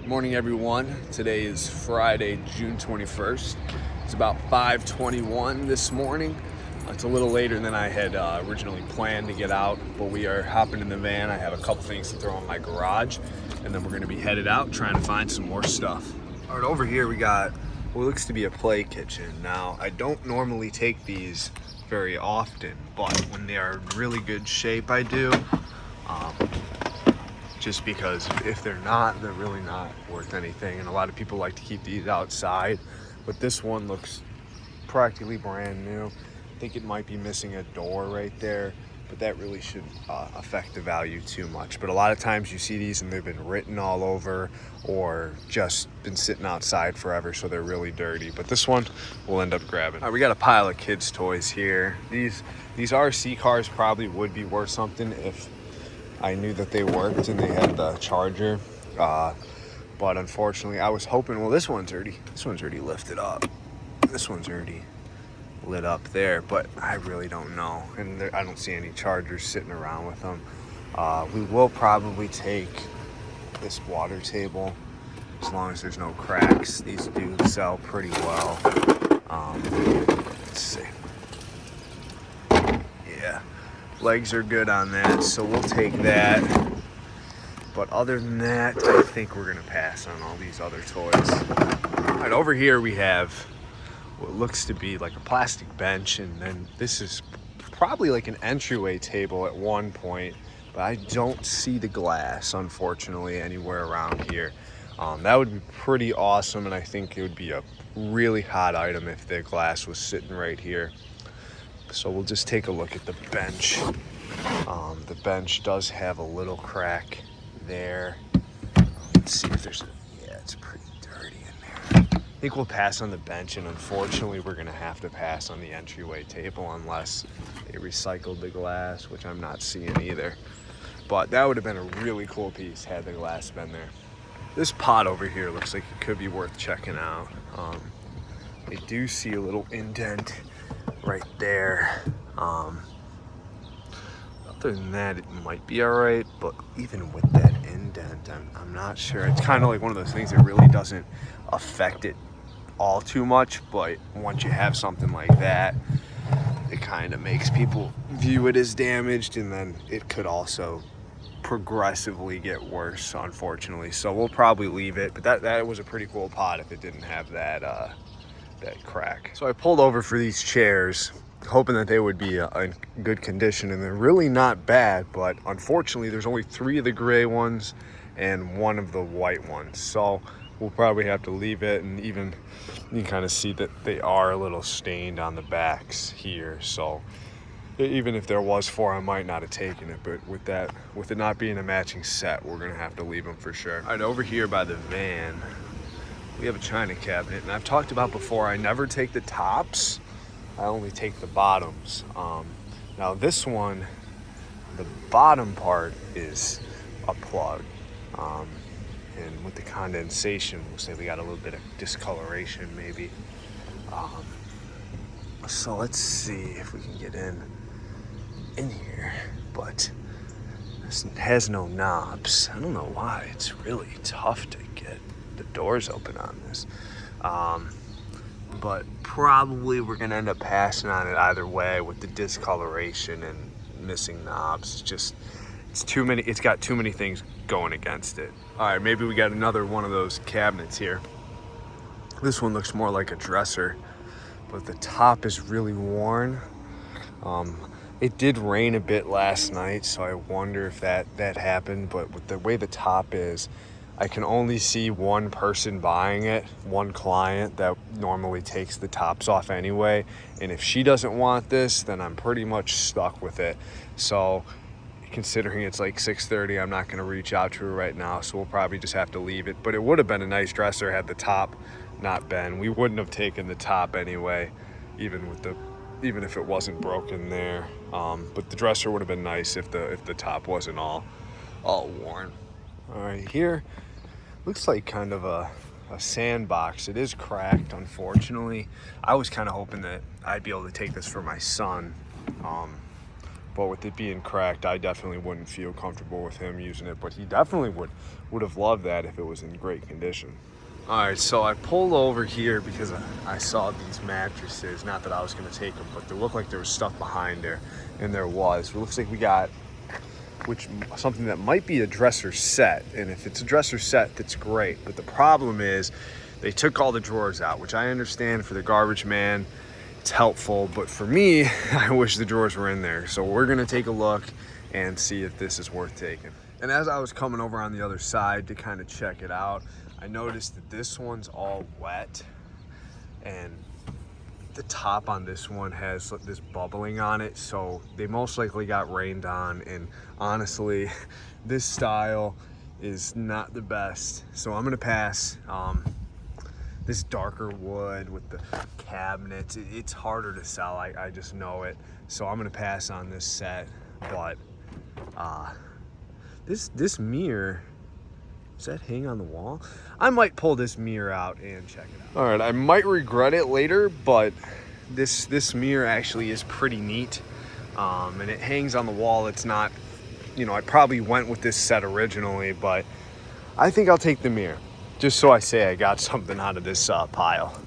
Morning, everyone. Today is Friday, June 21st. It's about 5:21 this morning. It's a little later than I had originally planned to get out, but we are hopping in the van. I have a couple things to throw in my garage, and then we're going to be headed out trying to find some more stuff. All right, over here we got what looks to be a play kitchen. Now, I don't normally take these very often, but when they are in really good shape, I do. Just because if they're not, they're really not worth anything. And a lot of people like to keep these outside, but this one looks practically brand new. I think it might be missing a door right there, but that really shouldn't affect the value too much. But a lot of times you see these and they've been written all over or just been sitting outside forever, so they're really dirty. But this one we'll end up grabbing. All right, we got a pile of kids' toys here. These RC cars probably would be worth something if I knew that they worked and they had the charger, but unfortunately I was hoping, well, this one's already lifted up. This one's already lit up there, but I really don't know. And I don't see any chargers sitting around with them. We will probably take this water table as long as there's no cracks. These do sell pretty well. Let's see. Yeah. Legs are good on that, so we'll take that. But other than that, I think we're gonna pass on all these other toys. All right, over here we have what looks to be like a plastic bench, and then this is probably like an entryway table at one point, but I don't see the glass, unfortunately, anywhere around here. That would be pretty awesome, and I think it would be a really hot item if the glass was sitting right here. So we'll just take a look at the bench. The bench does have a little crack there. Let's see if there's yeah, it's pretty dirty in there. I think we'll pass on the bench, and unfortunately we're gonna have to pass on the entryway table unless they recycled the glass, which I'm not seeing either. But that would have been a really cool piece had the glass been there. This pot over here looks like it could be worth checking out. I do see a little indent right there. Other than that, it might be all right, but even with that indent, I'm not sure. It's kind of like one of those things that really doesn't affect it all too much, but once you have something like that, it kind of makes people view it as damaged, and then it could also progressively get worse, unfortunately. So we'll probably leave it, but that was a pretty cool pot if it didn't have that crack. So I pulled over for these chairs, hoping that they would be in good condition, and they're really not bad, but unfortunately there's only 3 of the gray ones and 1 of the white ones. So we'll probably have to leave it, and even you can kind of see that they are a little stained on the backs here. So even if there was 4, I might not have taken it, but with it not being a matching set, we're gonna have to leave them for sure. All right, over here by the van, we have a china cabinet, and I've talked about before, I never take the tops, I only take the bottoms. Now this one, the bottom part is a plug, and with the condensation, we'll say we got a little bit of discoloration maybe. So let's see if we can get in here, but this has no knobs. I don't know why, it's really tough to get the doors open on this, but probably we're gonna end up passing on it either way with the discoloration and missing knobs. It's too many. It's got too many things going against it. All right, maybe we got another one of those cabinets here. This one looks more like a dresser, but the top is really worn. It did rain a bit last night, so I wonder if that happened, but with the way the top is, I can only see one person buying it, one client that normally takes the tops off anyway. And if she doesn't want this, then I'm pretty much stuck with it. So considering it's like 6:30, I'm not gonna reach out to her right now. So we'll probably just have to leave it. But it would have been a nice dresser had the top not been. We wouldn't have taken the top anyway, even if it wasn't broken there. But the dresser would have been nice if the top wasn't all worn. All right, here looks like kind of a sandbox. It is cracked, unfortunately. I was kind of hoping that I'd be able to take this for my son, But with it being cracked, I definitely wouldn't feel comfortable with him using it. But he definitely would have loved that if it was in great condition. All right, so I pulled over here because I saw these mattresses. Not that I was going to take them, but they looked like there was stuff behind there, and there was. It looks like we got something that might be a dresser set, and if it's a dresser set, that's great. But the problem is they took all the drawers out, which I understand for the garbage man. It's helpful, but for me, I wish the drawers were in there. So we're going to take a look and see if this is worth taking. And as I was coming over on the other side to kind of check it out, I noticed that this one's all wet, and the top on this one has this bubbling on it, so they most likely got rained on. And honestly, this style is not the best, so I'm gonna pass. This darker wood with the cabinets, it's harder to sell, I just know it, so I'm gonna pass on this set. But this mirror, does that hang on the wall? I might pull this mirror out and check it out. All right, I might regret it later, but this mirror actually is pretty neat. And it hangs on the wall. It's not, I probably went with this set originally, but I think I'll take the mirror, just so I say I got something out of this pile.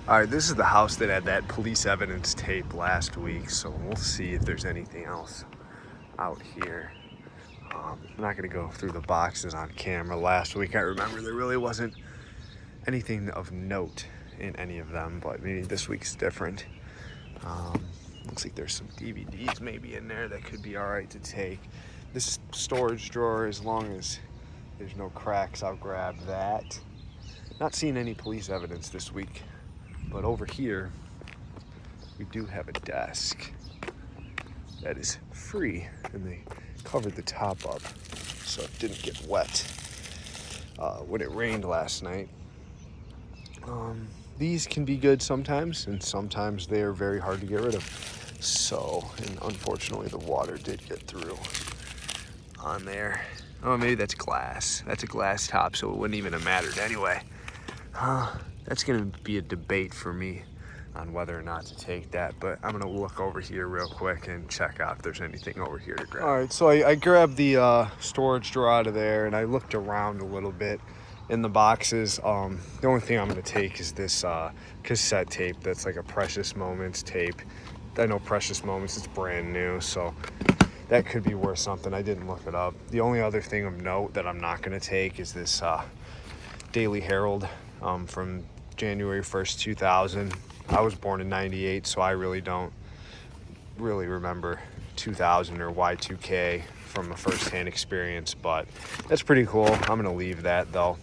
All right, this is the house that had that police evidence tape last week, so we'll see if there's anything else out here. I'm not gonna go through the boxes on camera. Last week, I remember there really wasn't anything of note in any of them, but maybe this week's different. Looks like there's some DVDs maybe in there that could be all right to take. This storage drawer, as long as there's no cracks, I'll grab that. Not seeing any police evidence this week, but over here, we do have a desk that is free, and they covered the top up so it didn't get wet when it rained last night. These can be good sometimes, and sometimes they are very hard to get rid of. So, and unfortunately the water did get through on there. Oh, maybe that's glass. That's a glass top, so it wouldn't even have mattered anyway. That's gonna be a debate for me on whether or not to take that, but I'm gonna look over here real quick and check out if there's anything over here to grab. All right, so I grabbed the storage drawer out of there, and I looked around a little bit in the boxes. The only thing I'm gonna take is this cassette tape that's like a Precious Moments tape. I know Precious Moments is brand new, so that could be worth something. I didn't look it up. The only other thing of note that I'm not gonna take is this Daily Herald from January 1st, 2000. I was born in 98, so I really don't remember 2000 or Y2K from a first-hand experience, but that's pretty cool. I'm gonna leave that though.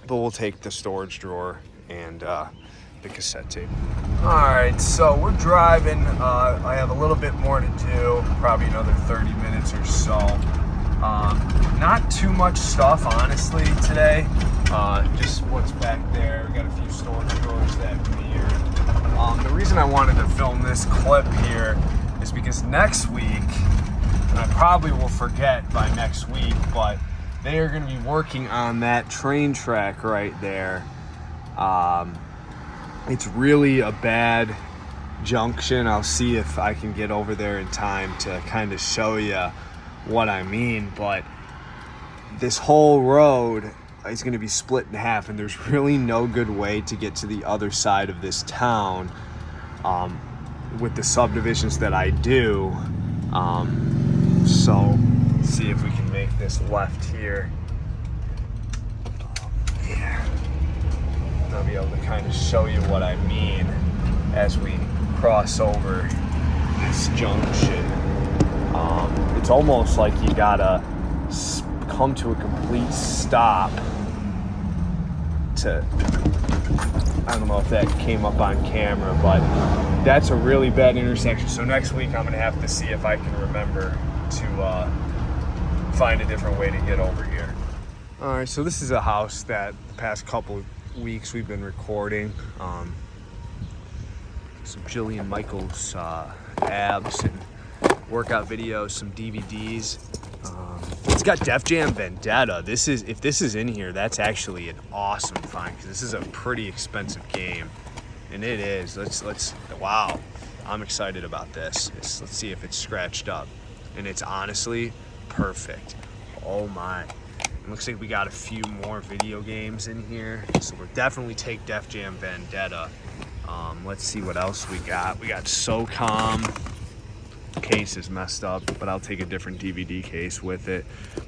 But we'll take the storage drawer and the cassette tape. All right, so we're driving. I have a little bit more to do, probably another 30 minutes or so. Not too much stuff, honestly, today. Just what's back there. We got a few storage drawers, that mirror. The reason I wanted to film this clip here is because next week, and I probably will forget by next week, but they are going to be working on that train track right there. It's really a bad junction. I'll see if I can get over there in time to kind of show you what I mean, but this whole road is going to be split in half, and there's really no good way to get to the other side of this town with the subdivisions that I do. So see if we can make this left here. Yeah, I'll be able to kind of show you what I mean as we cross over this junction. It's almost like you gotta come to a complete stop to, I don't know if that came up on camera, but that's a really bad intersection. So next week I'm gonna have to see if I can remember to find a different way to get over here. All right, so this is a house that the past couple of weeks we've been recording. Some Jillian Michaels abs and workout videos, some DVDs. It's got Def Jam Vendetta. If this is in here, that's actually an awesome find, because this is a pretty expensive game, and it is. Let's wow. I'm excited about this. Let's see if it's scratched up. And it's honestly perfect. Oh my. It looks like we got a few more video games in here. So we'll definitely take Def Jam Vendetta. Let's see what else we got. We got SOCOM. Case is messed up, but I'll take a different DVD case with it.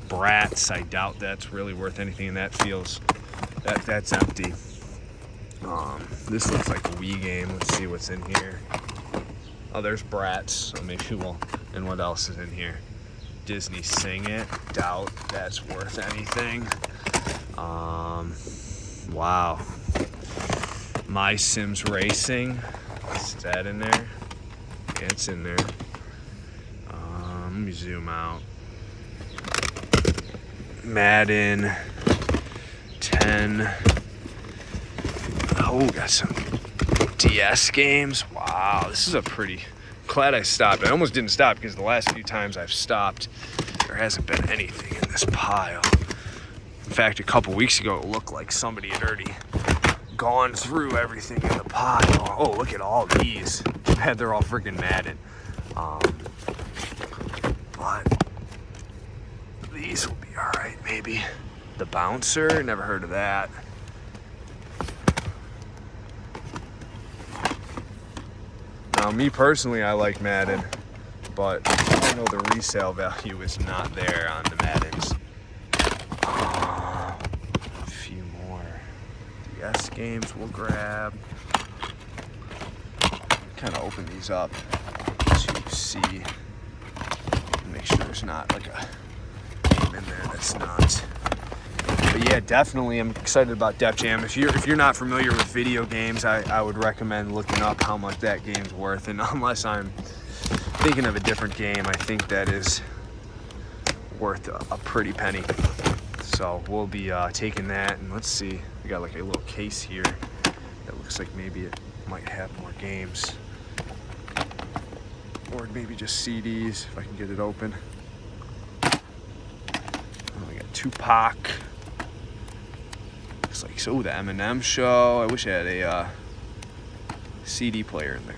Bratz, I doubt that's really worth anything, and that feels, that's empty. This looks like a Wii game. Let's see what's in here. Oh, there's Bratz, so maybe we'll, and what else is in here? Disney Sing It, doubt that's worth anything. Wow. My Sims Racing, is that in there? Yeah, it's in there. Let me zoom out. Madden 10. Oh, got some DS games. Wow, this is a pretty, glad I stopped. I almost didn't stop because the last few times I've stopped, there hasn't been anything in this pile. In fact, a couple weeks ago, it looked like somebody had already gone through everything in the pile. Oh, look at all these. They're all freaking Madden. But these will be all right, maybe. The Bouncer, never heard of that. Now, me personally, I like Madden, but I know the resale value is not there on the Maddens. A few more DS games we'll grab. Kind of open these up to see. Make sure there's not like a game in there that's not. But yeah, definitely I'm excited about Def Jam. If you're not familiar with video games, I would recommend looking up how much that game's worth. And unless I'm thinking of a different game, I think that is worth a pretty penny. So we'll be taking that, and let's see. We got like a little case here that looks like maybe it might have more games. Or maybe just CDs, if I can get it open. Oh, we got Tupac. Looks like, so the Eminem show. I wish I had a CD player in the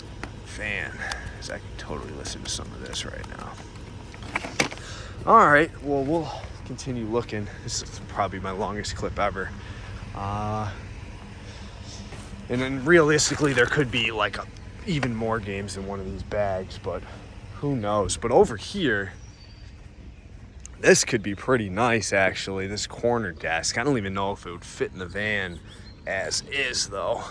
van, because I can totally listen to some of this right now. All right, well, we'll continue looking. This is probably my longest clip ever. And then realistically, there could be like even more games in one of these bags, but who knows? But over here, this could be pretty nice, actually. This corner desk. I don't even know if it would fit in the van as is, though.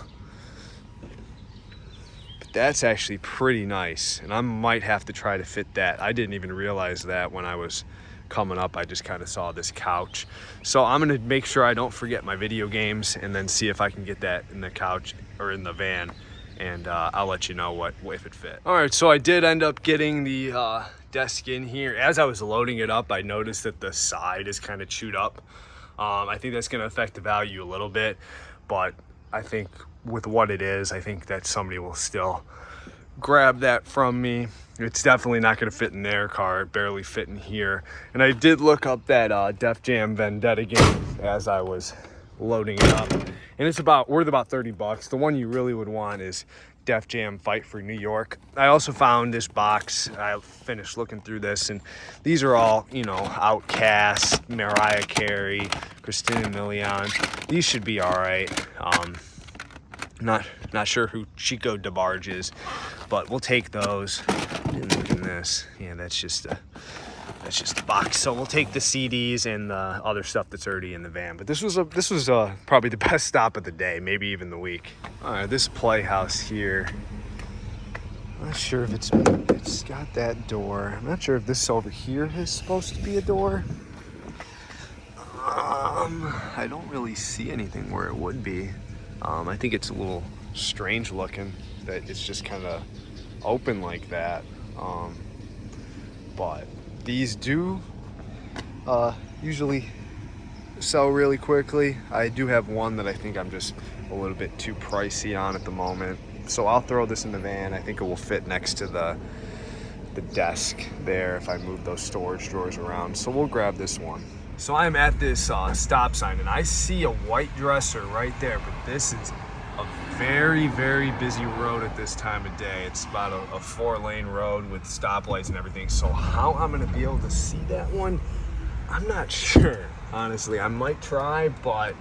But that's actually pretty nice, and I might have to try to fit that. I didn't even realize that when I was coming up. I just kind of saw this couch. So I'm gonna make sure I don't forget my video games, and then see if I can get that in the couch or in the van, and I'll let you know if it fit. All right, so I did end up getting the desk in here. As I was loading it up, I noticed that the side is kind of chewed up. I think that's gonna affect the value a little bit, but I think with what it is, I think that somebody will still grab that from me. It's definitely not going to fit in their car. It barely fit in here. And I did look up that Def Jam Vendetta game as I was loading it up, and it's worth about 30 bucks. The one you really would want is Def Jam Fight for New York. I also found this box. I finished looking through this, and these are all, you know, Outkast, Mariah Carey, Christina Milian. These should be all right. Not sure who Chico DeBarge is, but we'll take those. And look at this. Yeah, that's just a box. So we'll take the CDs and the other stuff that's already in the van. But this was probably the best stop of the day, maybe even the week. All right, this playhouse here. I'm not sure if it's got that door. I'm not sure if this over here is supposed to be a door. I don't really see anything where it would be. I think it's a little strange looking that it's just kind of open like that. But these do usually sell really quickly. I do have one that I think I'm just a little bit too pricey on at the moment. So I'll throw this in the van. I think it will fit next to the desk there if I move those storage drawers around. So we'll grab this one. So I'm at this stop sign, and I see a white dresser right there, but this is a very, very busy road at this time of day. It's about a 4-lane road with stoplights and everything. So how I'm gonna be able to see that one, I'm not sure. Honestly, I might try, but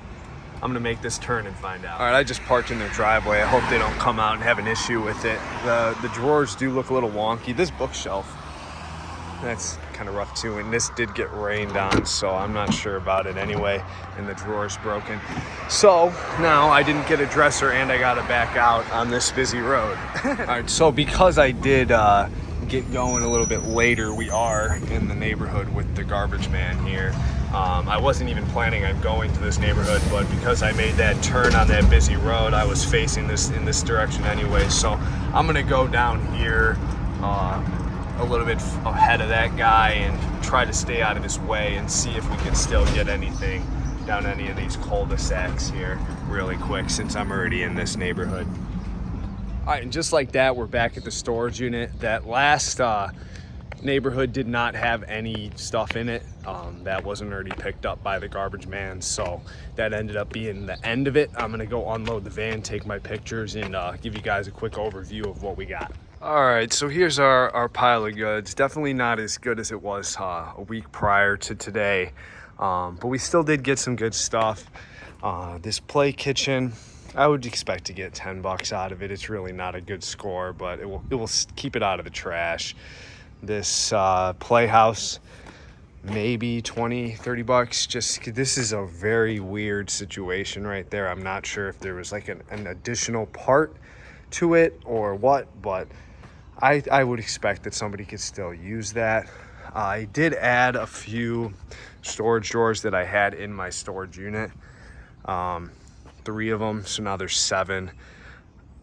I'm gonna make this turn and find out. All right, I just parked in their driveway. I hope they don't come out and have an issue with it. The drawers do look a little wonky. This bookshelf, that's kind of rough too, and this did get rained on, so I'm not sure about it anyway, and the drawer's broken. So now I didn't get a dresser and I gotta back out on this busy road. All right, so because I did get going a little bit later, we are in the neighborhood with the garbage man here. I wasn't even planning on going to this neighborhood, but because I made that turn on that busy road, I was facing this in this direction anyway. So I'm gonna go down here a little bit ahead of that guy and try to stay out of his way and see if we can still get anything down any of these cul-de-sacs here really quick, since I'm already in this neighborhood. All right, and just like that, we're back at the storage unit. That last neighborhood did not have any stuff in it. That wasn't already picked up by the garbage man, so that ended up being the end of it. I'm gonna go unload the van, take my pictures, and give you guys a quick overview of what we got. All right, so here's our pile of goods. Definitely not as good as it was a week prior to today, but we still did get some good stuff. This play kitchen, I would expect to get 10 bucks out of it. It's really not a good score, but it will keep it out of the trash. This playhouse, maybe 20, 30 bucks. Just, this is a very weird situation right there. I'm not sure if there was like an additional part to it or what, but I would expect that somebody could still use that. I did add a few storage drawers that I had in my storage unit, 3 of them, so now there's 7.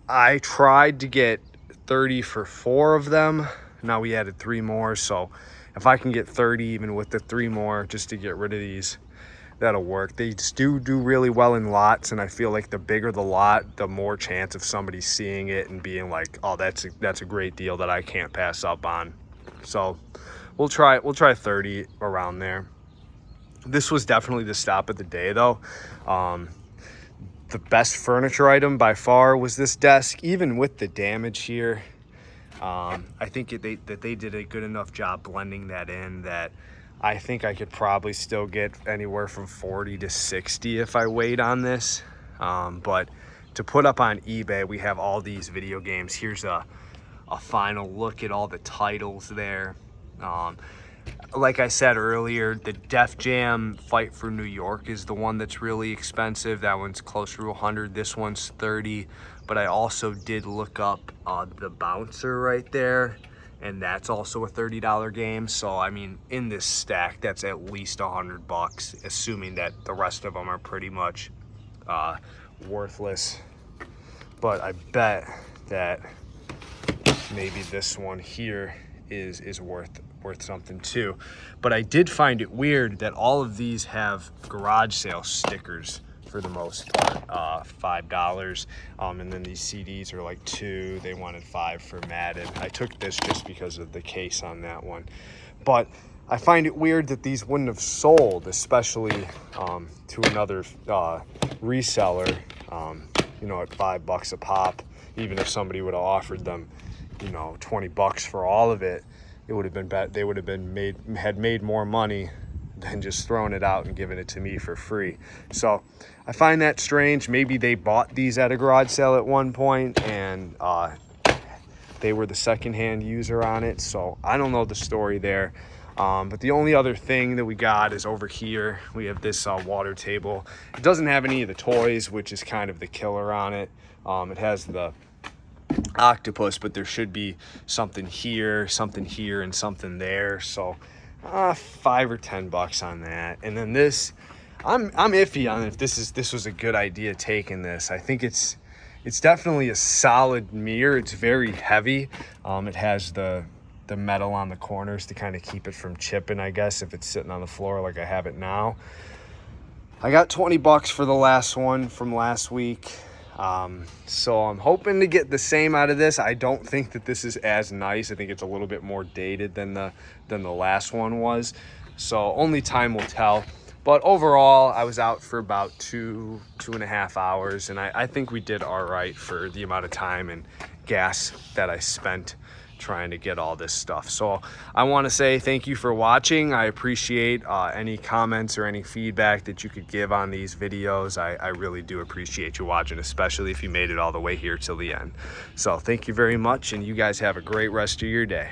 I tried to get 30 for 4 of them. Now we added 3 more, so if I can get 30 even with the 3 more just to get rid of these, that'll work. They just do really well in lots, and I feel like the bigger the lot, the more chance of somebody seeing it and being like, oh, that's a great deal that I can't pass up on. So we'll try 30 around there. This was definitely the stop of the day though. The best furniture item by far was this desk, even with the damage here. I think that they did a good enough job blending that in that I think I could probably still get anywhere from 40 to 60 if I wait on this. But to put up on eBay, we have all these video games. Here's a final look at all the titles there. Like I said earlier, the Def Jam Fight for New York is the one that's really expensive. That one's closer to 100. This one's 30. But I also did look up the Bouncer right there, and that's also a $30 game. So I mean, in this stack, that's at least 100 bucks, assuming that the rest of them are pretty much worthless. But I bet that maybe this one here is worth something too. But I did find it weird that all of these have garage sale stickers for the most part, $5, and then these CDs are like $2. They wanted $5 for Madden. I took this just because of the case on that one, but I find it weird that these wouldn't have sold, especially to another reseller, you know, at $5 a pop. Even if somebody would have offered them, you know, 20 bucks for all of it, it would have been they would have been made more money than just throwing it out and giving it to me for free. So I find that strange. Maybe they bought these at a garage sale at one point and they were the secondhand user on it. So I don't know the story there. But the only other thing that we got is over here. We have this water table. It doesn't have any of the toys, which is kind of the killer on it. It has the octopus, but there should be something here, and something there. So $5 or $10 on that. And then this, I'm iffy on if this was a good idea taking this. I think it's definitely a solid mirror. It's very heavy. It has the metal on the corners to kind of keep it from chipping, I guess, if it's sitting on the floor like I have it now. I got 20 bucks for the last one from last week. So I'm hoping to get the same out of this. I don't think that this is as nice. I think it's a little bit more dated than the last one was. So only time will tell. But overall, I was out for about 2.5 hours, and I think we did all right for the amount of time and gas that I spent trying to get all this stuff. So I want to say thank you for watching. I appreciate any comments or any feedback that you could give on these videos. I really do appreciate you watching, especially if you made it all the way here till the end. So thank you very much, and you guys have a great rest of your day.